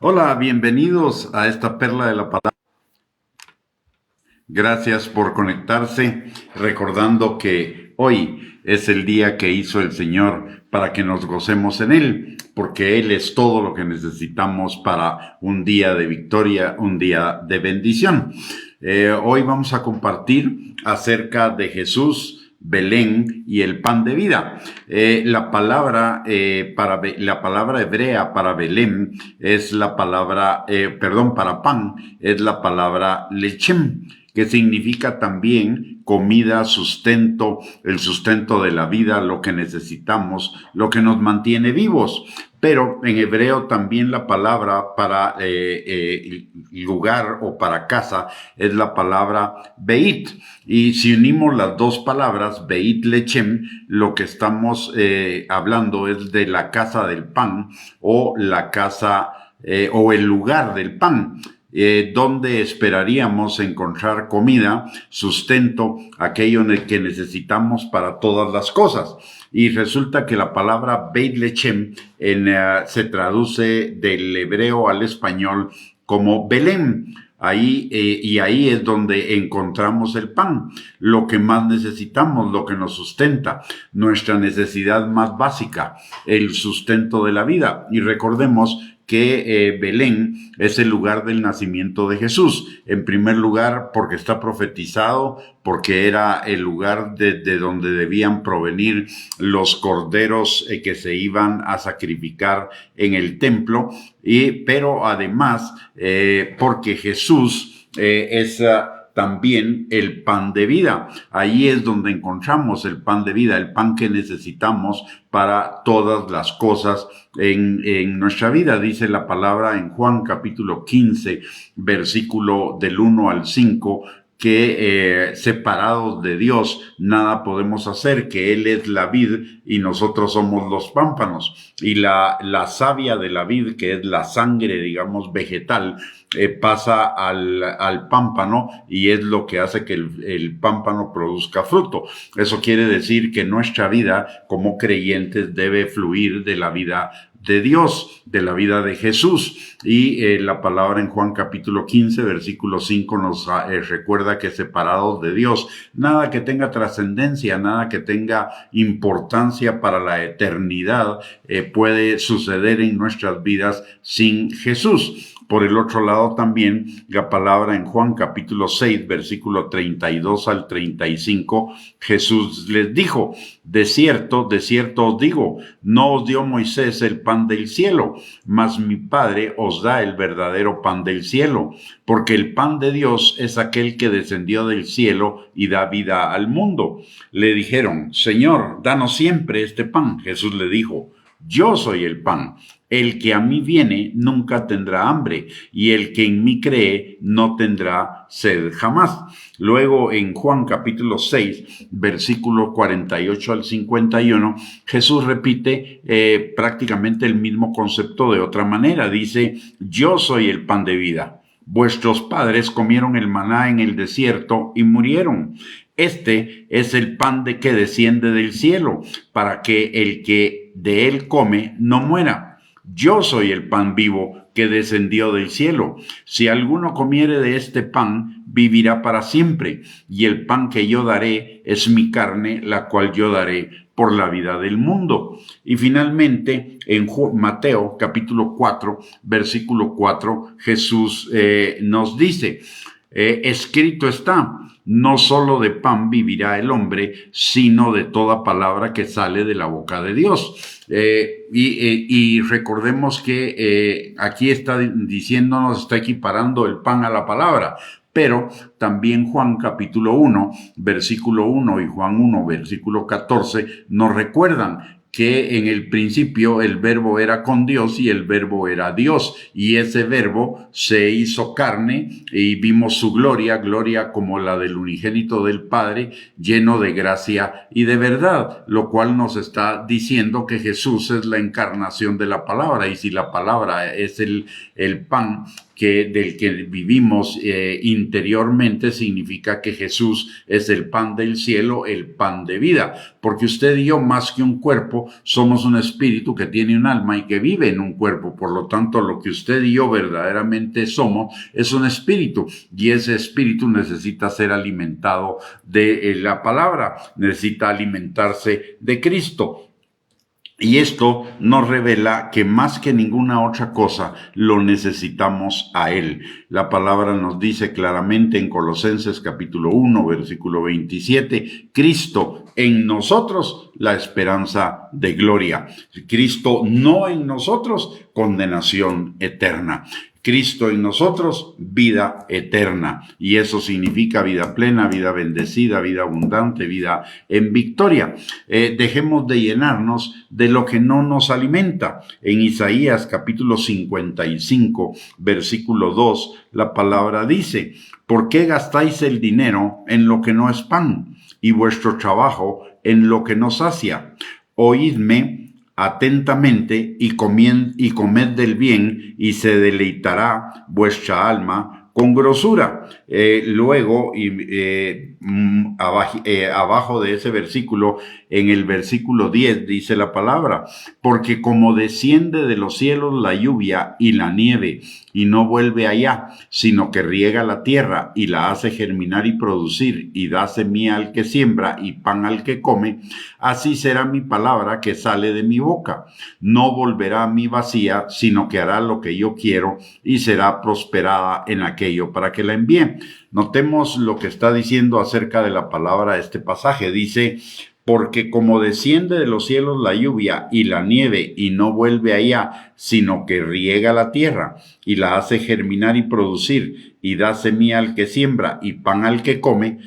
Hola, bienvenidos a esta perla de la palabra. Gracias por conectarse, recordando que hoy es el día que hizo el Señor para que nos gocemos en Él, porque Él es todo lo que necesitamos para un día de victoria, un día de bendición. Hoy vamos a compartir acerca de Jesús, Belén y el pan de vida. La palabra hebrea para Belén es la palabra, para pan, es la palabra lechem, que significa también comida, sustento, el sustento de la vida, lo que necesitamos, lo que nos mantiene vivos. Pero en hebreo también la palabra para lugar o para casa es la palabra beit. Y si unimos las dos palabras, beit lechem, lo que estamos hablando es de la casa del pan o la casa o el lugar del pan. Donde esperaríamos encontrar comida, sustento, aquello en el que necesitamos para todas las cosas. Y resulta que la palabra Beit Lechem se traduce del hebreo al español como Belén. Ahí es donde encontramos el pan, lo que más necesitamos, lo que nos sustenta, nuestra necesidad más básica, el sustento de la vida. Y recordemos que Belén es el lugar del nacimiento de Jesús. En primer lugar, porque está profetizado, porque era el lugar de donde debían provenir los corderos que se iban a sacrificar en el templo, pero además porque Jesús es también el pan de vida. Ahí es donde encontramos el pan de vida, el pan que necesitamos para todas las cosas en nuestra vida. Dice la palabra en Juan capítulo 15, versículo del 1 al 5, que separados de Dios nada podemos hacer, que Él es la vid y nosotros somos los pámpanos. Y la savia de la vid, que es la sangre, digamos, vegetal, pasa al pámpano y es lo que hace que el pámpano produzca fruto. Eso quiere decir que nuestra vida como creyentes debe fluir de la vida de Dios, de la vida de Jesús. Y la palabra en Juan capítulo 15, versículo 5 nos recuerda que separados de Dios, nada que tenga trascendencia, nada que tenga importancia para la eternidad puede suceder en nuestras vidas sin Jesús. Por el otro lado también la palabra en Juan capítulo 6, versículo 32 al 35, Jesús les dijo: de cierto os digo, no os dio Moisés el pan del cielo, mas mi Padre os da el verdadero pan del cielo, porque el pan de Dios es aquel que descendió del cielo y da vida al mundo. Le dijeron: Señor, danos siempre este pan. Jesús le dijo: yo soy el pan. El que a mí viene nunca tendrá hambre, y el que en mí cree no tendrá sed jamás. Luego en Juan capítulo 6, versículo 48 al 51, Jesús repite prácticamente el mismo concepto de otra manera. Dice: yo soy el pan de vida. Vuestros padres comieron el maná en el desierto y murieron. Este es el pan de que desciende del cielo, para que el que de él come no muera. Yo soy el pan vivo que descendió del cielo. Si alguno comiere de este pan, vivirá para siempre. Y el pan que yo daré es mi carne, la cual yo daré por la vida del mundo. Y finalmente, en Mateo capítulo 4, versículo 4, Jesús nos dice: escrito está, no solo de pan vivirá el hombre, sino de toda palabra que sale de la boca de Dios. Y recordemos que aquí está diciéndonos, está equiparando el pan a la palabra. Pero también Juan capítulo 1, versículo 1 y Juan 1, versículo 14 nos recuerdan que en el principio el verbo era con Dios y el verbo era Dios, y ese verbo se hizo carne y vimos su gloria, gloria como la del unigénito del Padre, lleno de gracia y de verdad, lo cual nos está diciendo que Jesús es la encarnación de la palabra, y si la palabra es el pan del que vivimos interiormente, significa que Jesús es el pan del cielo, el pan de vida, porque usted y yo, más que un cuerpo, somos un espíritu que tiene un alma y que vive en un cuerpo. Por lo tanto, lo que usted y yo verdaderamente somos es un espíritu, y ese espíritu necesita ser alimentado de la palabra, necesita alimentarse de Cristo. Y esto nos revela que más que ninguna otra cosa lo necesitamos a Él. La palabra nos dice claramente en Colosenses capítulo 1, versículo 27, Cristo en nosotros, la esperanza de gloria. Cristo no en nosotros, condenación eterna. Cristo en nosotros, vida eterna. Y eso significa vida plena, vida bendecida, vida abundante, vida en victoria. Dejemos de llenarnos de lo que no nos alimenta. En Isaías capítulo 55, versículo 2, la palabra dice, ¿por qué gastáis el dinero en lo que no es pan y vuestro trabajo en lo que no sacia? Oídme atentamente y comed del bien, y se deleitará vuestra alma con grosura. Luego, abajo de ese versículo, en el versículo 10, dice la palabra, porque como desciende de los cielos la lluvia y la nieve, y no vuelve allá, sino que riega la tierra y la hace germinar y producir, y da semilla al que siembra y pan al que come, así será mi palabra que sale de mi boca. No volverá a mí vacía, sino que hará lo que yo quiero y será prosperada en aquello para que la envíe. Notemos lo que está diciendo acerca de la palabra este pasaje. Dice, porque como desciende de los cielos la lluvia y la nieve y no vuelve allá, sino que riega la tierra y la hace germinar y producir y da semilla al que siembra y pan al que come,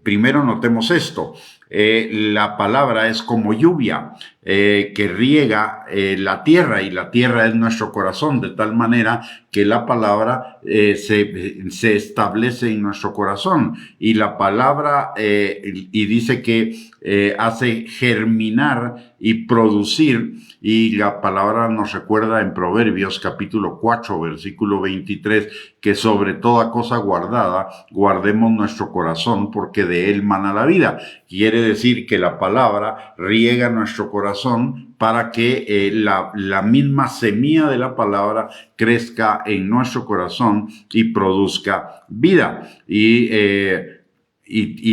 primero notemos esto. La palabra es como lluvia que riega la tierra, y la tierra es nuestro corazón, de tal manera que la palabra se establece en nuestro corazón, y la palabra y dice que hace germinar y producir, y la palabra nos recuerda en Proverbios capítulo 4 versículo 23 que sobre toda cosa guardada guardemos nuestro corazón, porque de él mana la vida. Quiere decir que la palabra riega nuestro corazón para que la misma semilla de la palabra crezca en nuestro corazón y produzca vida. Y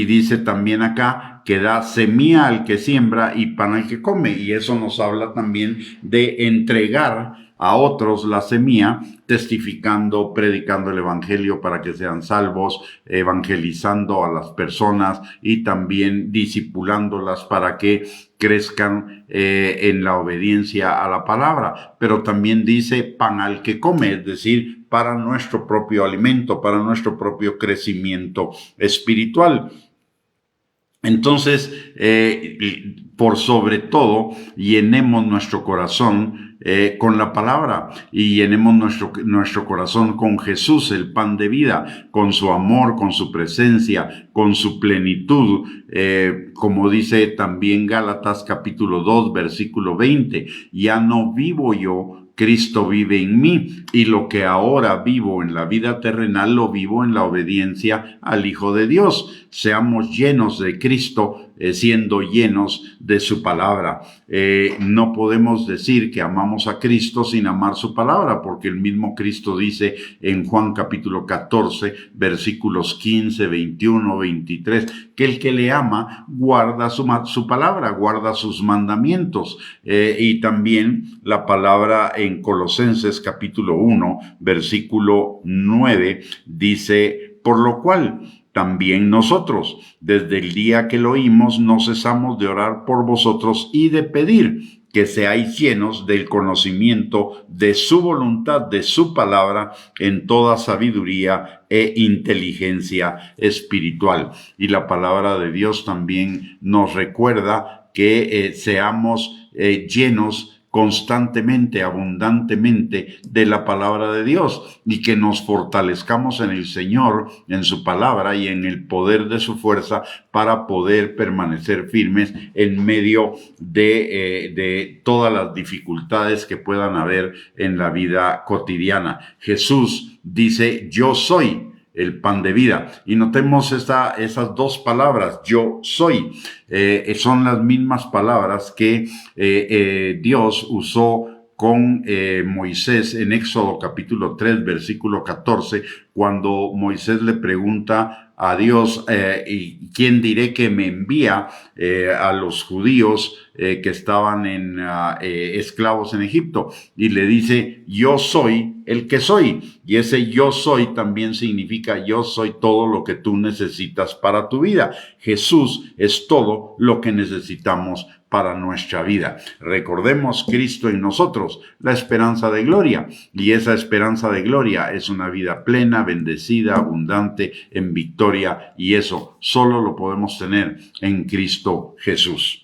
dice también acá que da semilla al que siembra y pan al que come. Y eso nos habla también de entregar a otros la semilla, testificando, predicando el evangelio para que sean salvos, evangelizando a las personas y también discipulándolas para que crezcan en la obediencia a la palabra. Pero también dice pan al que come, es decir, para nuestro propio alimento, para nuestro propio crecimiento espiritual. Entonces, por sobre todo, llenemos nuestro corazón con la palabra, y llenemos nuestro corazón con Jesús, el pan de vida, con su amor, con su presencia, con su plenitud, como dice también Gálatas capítulo 2, versículo 20, ya no vivo yo, Cristo vive en mí, y lo que ahora vivo en la vida terrenal lo vivo en la obediencia al Hijo de Dios. Seamos llenos de Cristo, siendo llenos de su palabra. No podemos decir que amamos a Cristo sin amar su palabra, porque el mismo Cristo dice en Juan capítulo 14, versículos 15, 21, 23, que el que le ama guarda su palabra, guarda sus mandamientos. Y también la palabra en Colosenses capítulo 1, versículo 9, dice, por lo cual también nosotros, desde el día que lo oímos, no cesamos de orar por vosotros y de pedir que seáis llenos del conocimiento de su voluntad, de su palabra, en toda sabiduría e inteligencia espiritual. Y la palabra de Dios también nos recuerda que seamos llenos constantemente, abundantemente de la palabra de Dios y que nos fortalezcamos en el Señor, en su palabra y en el poder de su fuerza para poder permanecer firmes en medio de todas las dificultades que puedan haber en la vida cotidiana. Jesús dice, yo soy el pan de vida. Y notemos esas dos palabras, yo soy. Son las mismas palabras que Dios usó con Moisés en Éxodo capítulo 3, versículo 14, cuando Moisés le pregunta a Dios, ¿y quién diré que me envía a los judíos que estaban esclavos en Egipto? Y le dice, yo soy el que soy. Y ese yo soy también significa yo soy todo lo que tú necesitas para tu vida. Jesús es todo lo que necesitamos para nuestra vida. Recordemos Cristo en nosotros, la esperanza de gloria. Y esa esperanza de gloria es una vida plena, bendecida, abundante, en victoria. Y eso solo lo podemos tener en Cristo Jesús.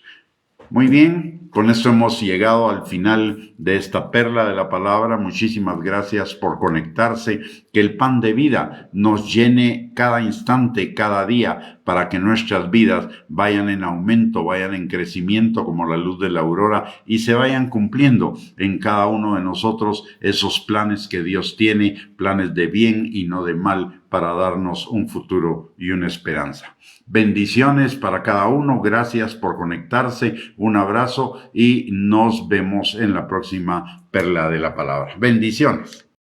Muy bien, con esto hemos llegado al final de esta perla de la palabra. Muchísimas gracias por conectarse. Que el pan de vida nos llene cada instante, cada día, para que nuestras vidas vayan en aumento, vayan en crecimiento como la luz de la aurora y se vayan cumpliendo en cada uno de nosotros esos planes que Dios tiene, planes de bien y no de mal, para darnos un futuro y una esperanza. Bendiciones para cada uno, gracias por conectarse, un abrazo y nos vemos en la próxima perla de la palabra. Bendiciones.